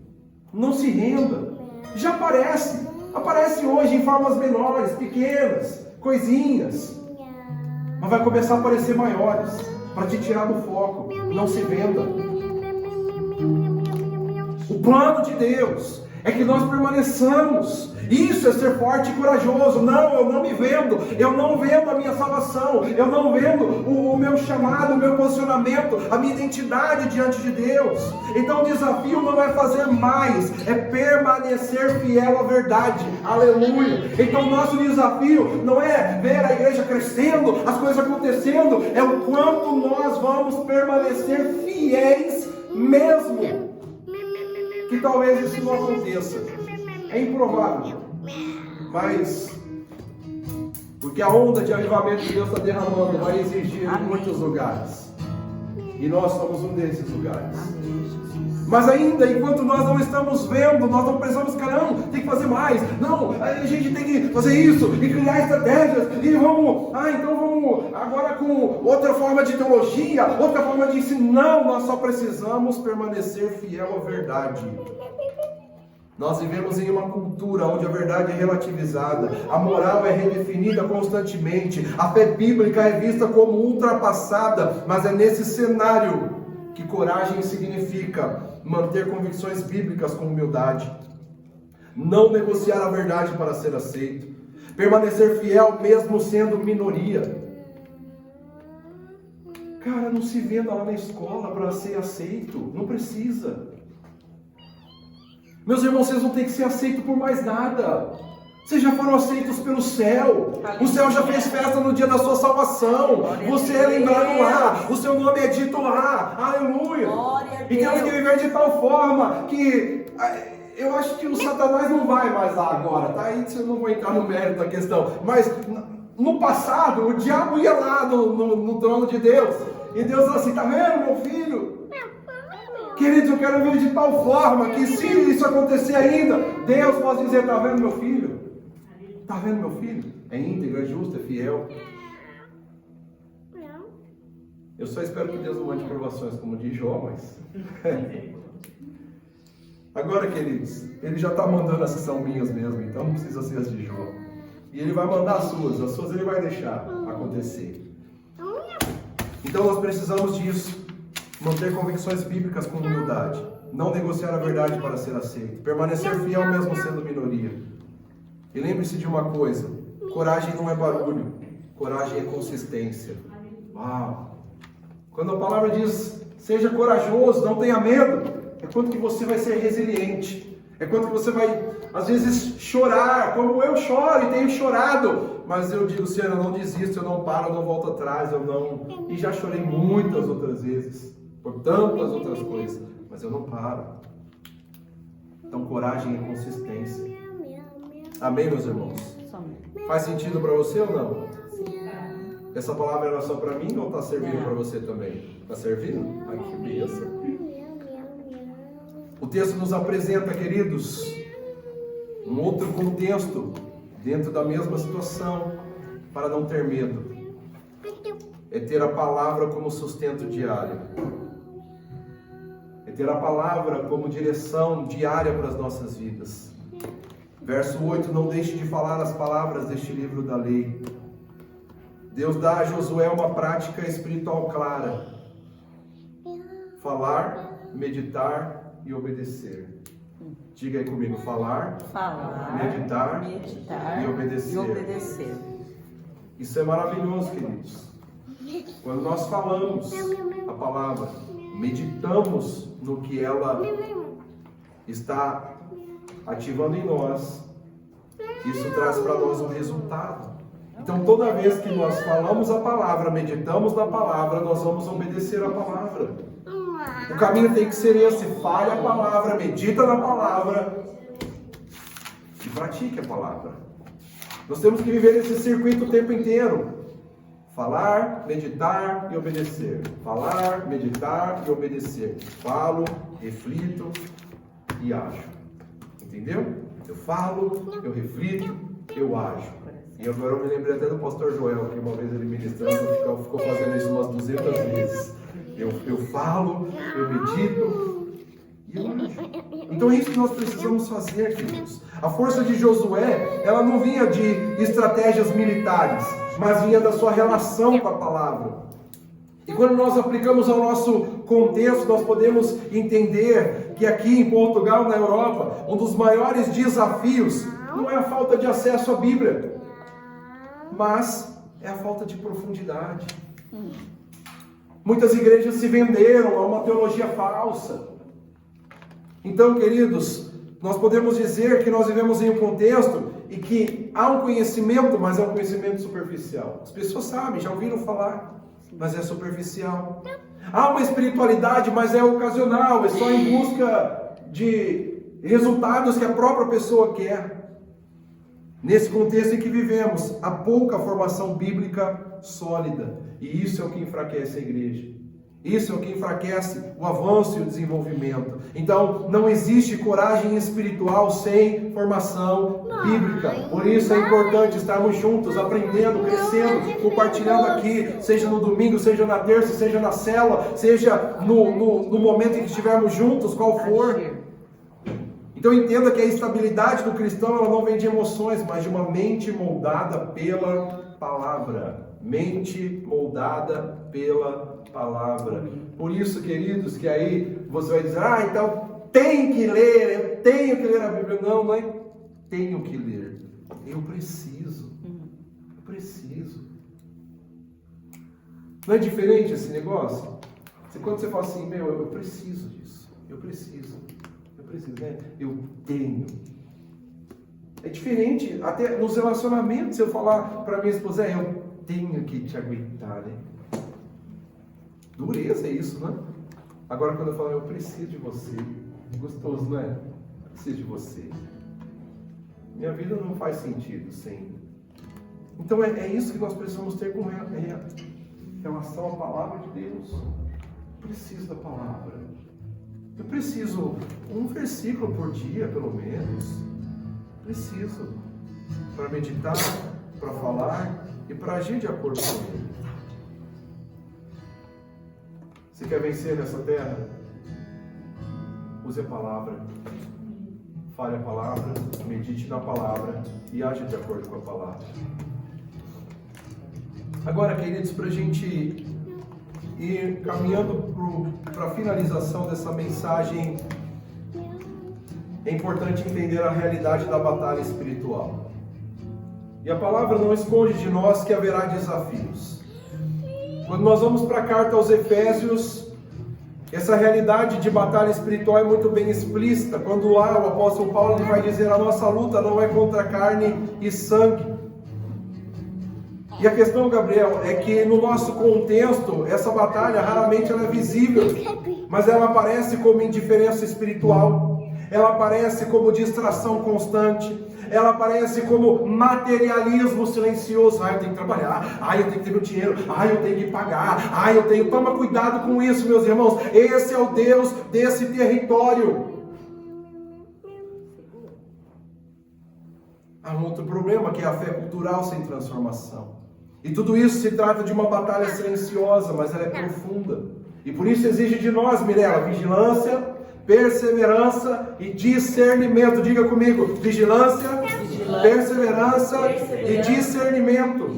Não se renda. Já aparece. Aparece hoje em formas menores, pequenas, coisinhas. Mas vai começar a aparecer maiores, para te tirar do foco. Não se venda. O plano de Deus é que nós permaneçamos. Isso é ser forte e corajoso. Não, eu não me vendo. Eu não vendo a minha salvação. Eu não vendo o meu chamado, o meu posicionamento, a minha identidade diante de Deus. Então o desafio não é fazer mais, é permanecer fiel à verdade. Aleluia. Então o nosso desafio não é ver a igreja crescendo, as coisas acontecendo, é o quanto nós vamos permanecer fiéis mesmo que talvez isso não aconteça. É improvável, mas porque a onda de avivamento que Deus está derramando vai exigir em muitos lugares, e nós somos um desses lugares. Mas ainda, enquanto nós não estamos vendo, nós não precisamos, caramba, tem que fazer mais. Não, a gente tem que fazer isso e criar estratégias e vamos, então vamos agora com outra forma de teologia, outra forma de ensino. Não, nós só precisamos permanecer fiel à verdade. Nós vivemos em uma cultura onde a verdade é relativizada, a moral é redefinida constantemente, a fé bíblica é vista como ultrapassada, mas é nesse cenário que coragem significa manter convicções bíblicas com humildade, não negociar a verdade para ser aceito, Permanecer fiel mesmo sendo minoria. Cara, não se venda lá na escola para ser aceito. Não precisa. Meus irmãos, vocês não têm que ser aceitos por mais nada. Vocês já foram aceitos pelo céu. O céu já fez festa no dia da sua salvação. Você é lembrado lá. O seu nome é dito lá. Aleluia. E temos que viver de tal forma que eu acho que o Satanás não vai mais lá agora, tá? Aí eu não vou entrar no mérito da questão. Mas no passado, o diabo ia lá no trono de Deus. E Deus falou assim: tá vendo, meu filho? Queridos, eu quero ver de tal forma que se isso acontecer ainda, Deus pode dizer: tá vendo, meu filho? Tá vendo, meu filho? É íntegro, é justo, é fiel. Eu só espero que Deus não mande provações como de Jó, mas... Agora, queridos, Ele já está mandando as que são minhas mesmo, então não precisa ser as de Jó. E Ele vai mandar as suas Ele vai deixar acontecer. Então nós precisamos disso. Manter convicções bíblicas com humildade. Não negociar a verdade para ser aceito. Permanecer fiel mesmo sendo minoria. E lembre-se de uma coisa: coragem não é barulho, coragem é consistência. Uau! Quando a palavra diz, seja corajoso, não tenha medo, é quando que você vai ser resiliente. É quando que você vai, às vezes, chorar, como eu choro e tenho chorado. Mas eu digo: Senhor, eu não desisto, eu não paro, eu não volto atrás, eu não... E já chorei muitas outras vezes, por tantas outras coisas, mas eu não paro. Então, coragem é consistência. Amém, meus irmãos? Faz sentido para você ou não? Essa palavra era só para mim ou está servindo para você também? Está servindo? Ai, que bênção. O texto nos apresenta, queridos, um outro contexto dentro da mesma situação para não ter medo. É ter a palavra como sustento diário. É ter a palavra como direção diária para as nossas vidas. Verso 8: não deixe de falar as palavras deste livro da lei. Deus dá a Josué uma prática espiritual clara: falar, meditar e obedecer. Diga aí comigo: falar, meditar e obedecer. Isso é maravilhoso, queridos. Quando nós falamos a palavra, meditamos no que ela está ativando em nós, isso traz para nós um resultado. Então, toda vez que nós falamos a palavra, meditamos na palavra, nós vamos obedecer a palavra. O caminho tem que ser esse: fale a palavra, medita na palavra e pratique a palavra. Nós temos que viver esse circuito o tempo inteiro: falar, meditar e obedecer. Falar, meditar e obedecer. Falo, reflito e ajo. Entendeu? Eu falo, eu reflito, eu ajo. E agora eu me lembrei até do pastor Joel, que uma vez ele ministrando ficou fazendo isso umas 200 vezes. Eu falo, eu medito e eu ajo. Então é isso que nós precisamos fazer, queridos. A força de Josué, ela não vinha de estratégias militares, mas vinha da sua relação com a palavra. E quando nós aplicamos ao nosso contexto, nós podemos entender que aqui em Portugal, na Europa, um dos maiores desafios não é a falta de acesso à Bíblia, mas é a falta de profundidade. Muitas igrejas se venderam a uma teologia falsa. Então, queridos, nós podemos dizer que nós vivemos em um contexto e que há um conhecimento, mas é um conhecimento superficial. As pessoas sabem, já ouviram falar, mas é superficial. Há uma espiritualidade, mas é ocasional, é só em busca de resultados que a própria pessoa quer. Nesse contexto em que vivemos, há pouca formação bíblica sólida. E isso é o que enfraquece a igreja. Isso é o que enfraquece o avanço e o desenvolvimento. Então, não existe coragem espiritual sem formação bíblica. Por isso é importante estarmos juntos, aprendendo, crescendo, compartilhando aqui, seja no domingo, seja na terça, seja na célula, seja no momento em que estivermos juntos, qual for. Então entenda que a estabilidade do cristão, ela não vem de emoções, mas de uma mente moldada pela palavra. Mente moldada pela palavra. Por isso, queridos, que aí você vai dizer: então tem que ler, eu tenho que ler a Bíblia. Não é tenho que ler. Eu preciso. Eu preciso. Não é diferente esse negócio? Quando você fala assim, eu preciso disso. Eu preciso, né? Eu tenho. É diferente, até nos relacionamentos, se eu falar para minha esposa, eu tenho que te aguentar, né? Dureza é isso, né? Agora quando eu falo, eu preciso de você, é gostoso, não é? Eu preciso de você. Minha vida não faz sentido sem. Então é isso que nós precisamos ter com relação à palavra de Deus. Eu preciso da palavra. Eu preciso um versículo por dia, pelo menos. Preciso. Para meditar, para falar e para agir de acordo com ele. Você quer vencer nessa terra? Use a palavra. Fale a palavra, medite na palavra e age de acordo com a palavra. Agora, queridos, para a gente ir caminhando para a finalização dessa mensagem, é importante entender a realidade da batalha espiritual. E a palavra não esconde de nós que haverá desafios. Quando nós vamos para a carta aos Efésios, essa realidade de batalha espiritual é muito bem explícita. Quando lá o apóstolo Paulo ele vai dizer: a nossa luta não é contra carne e sangue. E a questão, Gabriel, é que no nosso contexto, essa batalha raramente ela é visível, mas ela aparece como indiferença espiritual, ela aparece como distração constante, ela aparece como materialismo silencioso. Eu tenho que trabalhar, eu tenho que ter meu dinheiro, eu tenho que pagar, Toma cuidado com isso, meus irmãos. Esse é o Deus desse território. Há um outro problema, que é a fé cultural sem transformação. E tudo isso se trata de uma batalha silenciosa, mas ela é profunda. E por isso exige de nós, Mirela, vigilância, perseverança e discernimento. Diga comigo: vigilância, perseverança e discernimento.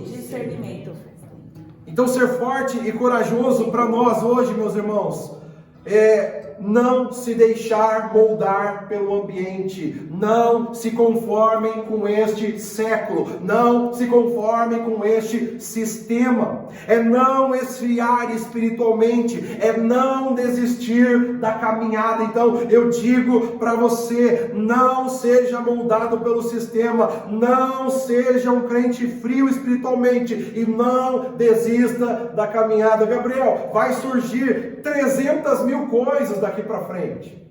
Então, ser forte e corajoso para nós hoje, meus irmãos, é não se deixar moldar pelo ambiente. Não se conformem com este século. Não se conformem com este sistema. É não esfriar espiritualmente. É não desistir da caminhada. Então eu digo para você: não seja moldado pelo sistema. Não seja um crente frio espiritualmente. E não desista da caminhada. Gabriel, vai surgir 300 mil coisas daqui para frente.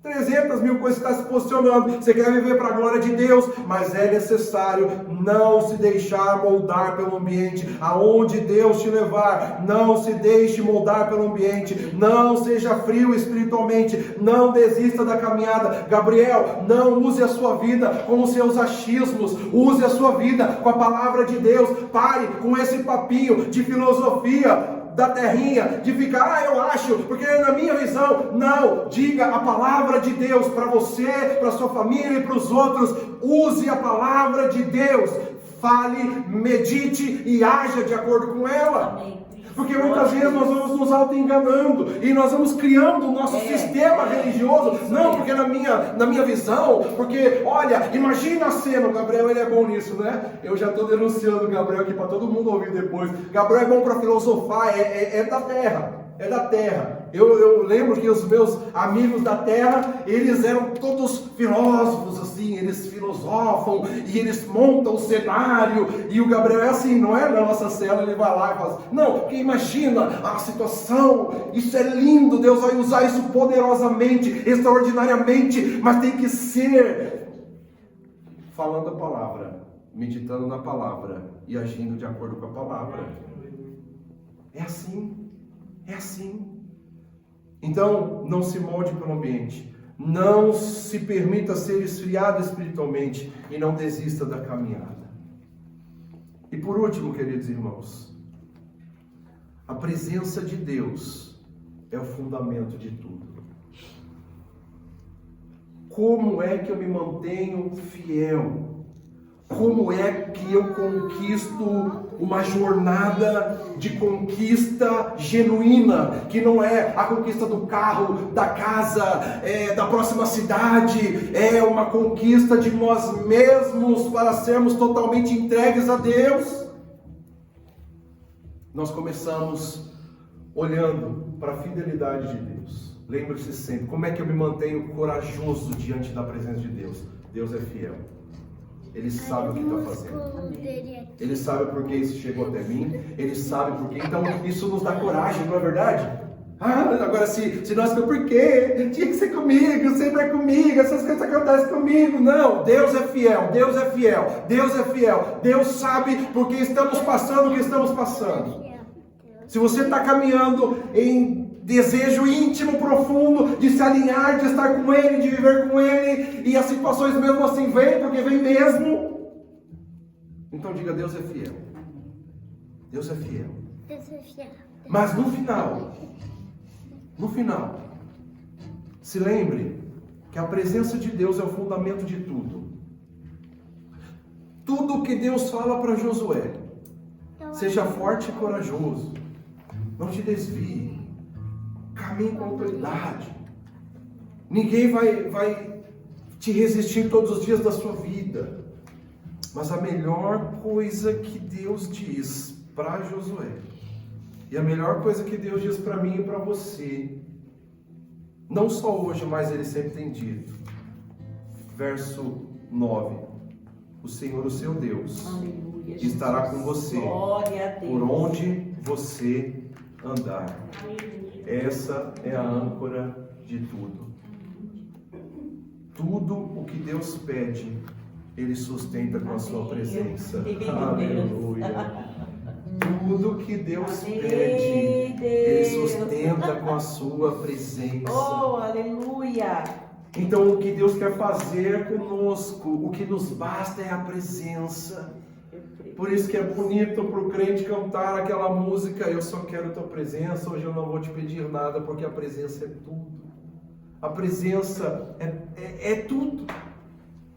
300 mil coisas, está se posicionando. Você quer viver para a glória de Deus, mas é necessário não se deixar moldar pelo ambiente. Aonde Deus te levar, não se deixe moldar pelo ambiente. Não seja frio espiritualmente. Não desista da caminhada. Gabriel, não use a sua vida com os seus achismos. Use a sua vida com a palavra de Deus. Pare com esse papinho de filosofia da terrinha, de ficar, eu acho, porque na minha visão. Não, diga a palavra de Deus para você, para sua família e para os outros. Use a palavra de Deus, fale, medite e haja de acordo com ela. Amém. Porque muitas vezes nós vamos nos auto-enganando e nós vamos criando o nosso sistema religioso. Não, porque na minha visão, porque, olha, imagina a cena. O Gabriel, ele é bom nisso, né? Eu já estou denunciando o Gabriel aqui para todo mundo ouvir depois. Gabriel é bom para filosofar, é da terra. É da terra. Eu lembro que os meus amigos da terra, eles eram todos filósofos, assim, eles filosofam e eles montam o cenário. E o Gabriel é assim, não é? Na nossa cela ele vai lá e fala: não, porque imagina a situação, isso é lindo, Deus vai usar isso poderosamente, extraordinariamente, mas tem que ser falando a palavra, meditando na palavra e agindo de acordo com a palavra. É assim. É assim. Então, não se molde pelo ambiente. Não se permita ser esfriado espiritualmente e não desista da caminhada. E por último, queridos irmãos, a presença de Deus é o fundamento de tudo. Como é que eu me mantenho fiel? Como é que eu conquisto uma jornada de conquista genuína, que não é a conquista do carro, da casa, da próxima cidade, é uma conquista de nós mesmos para sermos totalmente entregues a Deus. Nós começamos olhando para a fidelidade de Deus. Lembre-se sempre, como é que eu me mantenho corajoso diante da presença de Deus? Deus é fiel. Ele sabe o que está fazendo. Ele sabe por que isso chegou até mim. Ele sabe por quê. Então isso nos dá coragem, não é verdade? Agora se nós por quê? Tinha que ser comigo, sempre é comigo, essas coisas acontecem comigo. Não, Deus é fiel, Deus é fiel, Deus é fiel. Deus sabe por que estamos passando o que estamos passando. Se você está caminhando em desejo íntimo, profundo, de se alinhar, de estar com Ele, de viver com Ele, e as situações mesmo assim vêm, porque vem mesmo, então diga: Deus é fiel. Deus é fiel. Deus é fiel. Mas no final, se lembre que a presença de Deus é o fundamento de tudo. Tudo que Deus fala para Josué: seja forte e corajoso, não te desvie, caminhe com autoridade, ninguém vai te resistir todos os dias da sua vida. Mas a melhor coisa que Deus diz para Josué, e a melhor coisa que Deus diz para mim e para você, não só hoje, mas Ele sempre tem dito, verso 9: o Senhor, o seu Deus, Aleluia, estará com você Glória a Deus. por onde você andar. Essa é a âncora de tudo. Tudo o que Deus pede, Ele sustenta com a sua presença. Aleluia. Tudo que Deus pede, Ele sustenta com a sua presença. Oh, aleluia. Então o que Deus quer fazer conosco, o que nos basta é a presença. Por isso que é bonito para o crente cantar aquela música: eu só quero tua presença, hoje eu não vou te pedir nada, porque a presença é tudo. A presença é tudo.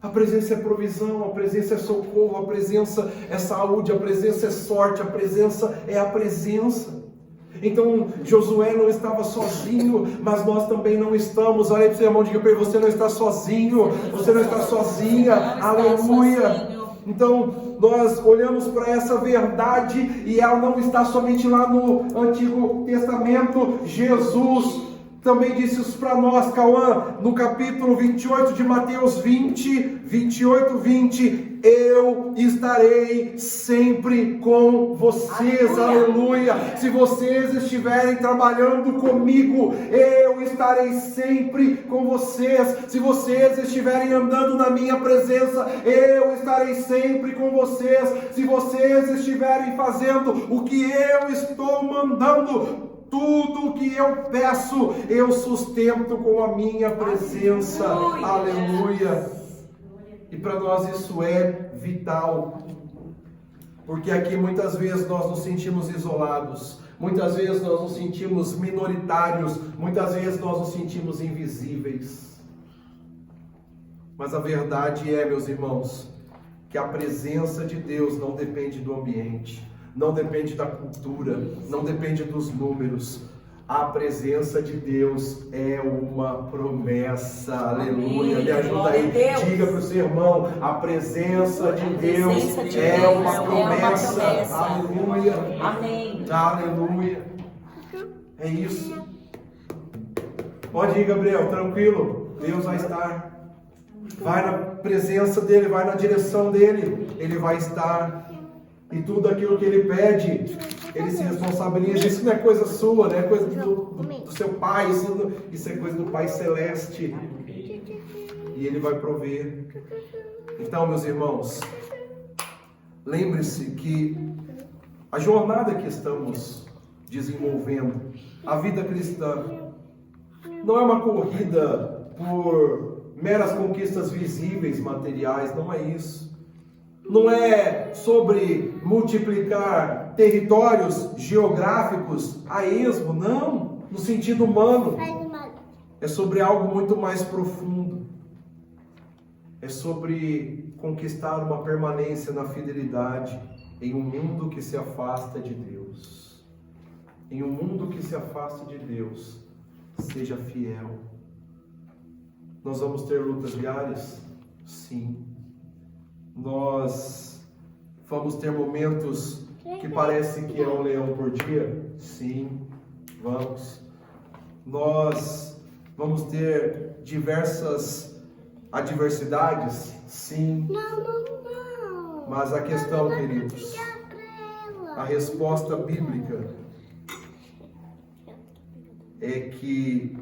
A presença é provisão, a presença é socorro, a presença é saúde, a presença é sorte, a presença é a presença. Então Josué não estava sozinho, mas nós também não estamos. Olha para o seu irmão, diga para ele: você não está sozinho, você não está sozinha. Aleluia. Então nós olhamos para essa verdade e ela não está somente lá no Antigo Testamento. Jesus também disse isso para nós, Cauã, no capítulo 28 de Mateus 28:20: eu estarei sempre com vocês. Aleluia. Se vocês estiverem trabalhando comigo, eu estarei sempre com vocês. Se vocês estiverem andando na minha presença, eu estarei sempre com vocês. Se vocês estiverem fazendo o que eu estou mandando, tudo o que eu peço, eu sustento com a minha presença. Aleluia. E para nós isso é vital, porque aqui muitas vezes nós nos sentimos isolados, muitas vezes nós nos sentimos minoritários, muitas vezes nós nos sentimos invisíveis. Mas a verdade é, meus irmãos, que a presença de Deus não depende do ambiente, não depende da cultura, não depende dos números. A presença de Deus é uma promessa. Aleluia. Me ajuda aí. Diga para o seu irmão: a presença de Deus é uma promessa. Aleluia. Amém. Aleluia. É isso. Pode ir, Gabriel, tranquilo. Deus vai estar. Vai na presença dele, vai na direção dele. Ele vai estar. E tudo aquilo que ele pede, ele se responsabiliza. Isso não é coisa sua, não é coisa do seu pai, isso é coisa do Pai Celeste. E ele vai prover. Então, meus irmãos, lembre-se que a jornada que estamos desenvolvendo, a vida cristã, não é uma corrida por meras conquistas visíveis, materiais, não é isso. Não é sobre multiplicar territórios geográficos a esmo, não, no sentido humano. É sobre algo muito mais profundo. É sobre conquistar uma permanência na fidelidade em um mundo que se afasta de Deus. Em um mundo que se afasta de Deus, seja fiel. Nós vamos ter lutas diárias? Sim. Nós vamos ter momentos que parece que é um leão por dia? Sim, vamos. Nós vamos ter diversas adversidades? Sim. Não. Mas a questão, queridos, a resposta bíblica é que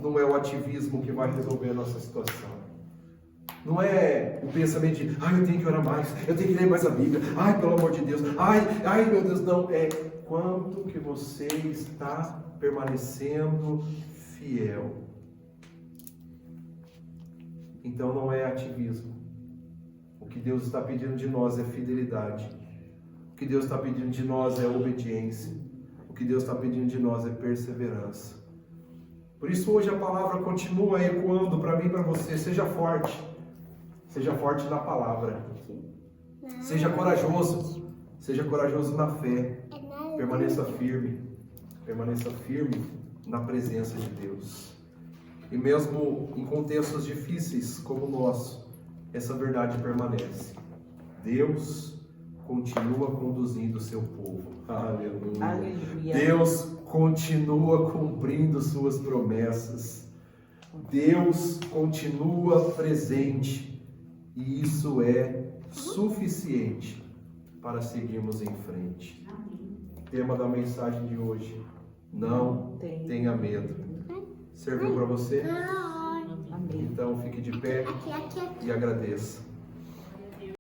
não é o ativismo que vai resolver a nossa situação. Não é o pensamento de, eu tenho que orar mais, eu tenho que ler mais a Bíblia, pelo amor de Deus, meu Deus, não. É quanto que você está permanecendo fiel. Então não é ativismo. O que Deus está pedindo de nós é fidelidade. O que Deus está pedindo de nós é obediência. O que Deus está pedindo de nós é perseverança. Por isso hoje a palavra continua ecoando para mim e para você. Seja forte. Seja forte na palavra. Seja corajoso. Seja corajoso na fé. Permaneça firme. Permaneça firme na presença de Deus. E mesmo em contextos difíceis como o nosso, essa verdade permanece. Deus continua conduzindo o seu povo. Aleluia. Aleluia. Deus continua cumprindo suas promessas. Deus continua presente. E isso é suficiente para seguirmos em frente. Tema da mensagem de hoje: não tenha medo. Serviu para você? Não. Amém. Então fique de pé Aqui. e agradeça.